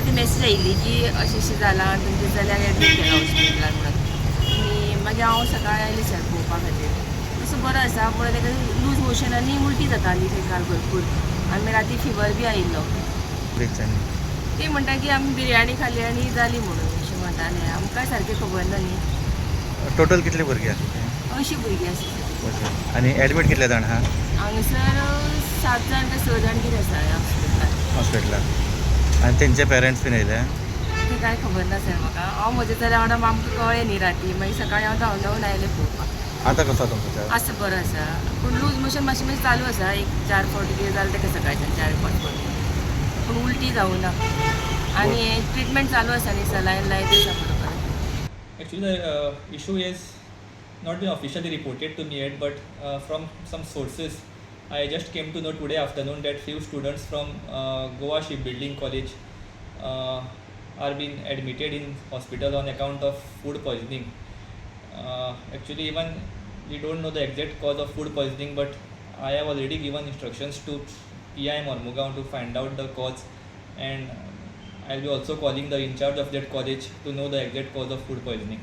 ती मेसेज आयिल्ली की अशें जालां आनी तुमच्या चल्याक एडमीट केला हॉस्पिटलान म्हणून. आनी मागीर हांव सकाळीं आयलें सर पळोवपा खातीर. तसो बरो आसा पूण ताका लूज मोशन आनी उलटी जाताली थंय काल भरपूर आनी राती फिवर बी आयिल्लो. ते म्हणटा की आमी बिरयानी खाल्ली आनी जाली म्हणून अशें म्हणटाले. आमकां सारकें खबर ना न्ही. टोटल कितले भुरगे आसा? 80 भुरगीं आसा. आनी एडमीट कितले जाण आहा हांगसर 7 जाण काय 6 जाण कितें आसा ह्या हॉस्पिटलान? आनी तेंचे पेरंट्स बीन येयले? ते काय खबर ना सर म्हाका. हांव म्हज्या चल्या वांगडा आमकां कळ्ळें न्ही राती. मागीर सकाळीं हांव धांवून आयलें पळोवपाक. आतां कसो तुमचो? आसा बरो आसा पूण लूज मोशन मातशें मातशें चालू आसा. एक 4 फावटी कितें जालें ताका सकाळच्यान 4-5 फावटी पूण उलटी जावं ना. आनी ट्रिटमेंट चालू आसा न्ही सलायन लायत आसा बरोबर. Actually, the issue is not been officially reported to me yet, but from some sources, I just came to know today afternoon that few students from Goa Shipbuilding College are being admitted in hospital on account of food poisoning. Actually, even we don't know the exact cause of food poisoning, but I have already given instructions to PI Mormugaon to find out the cause, and I'll be also calling the in charge of that college to know the exact cause of food poisoning.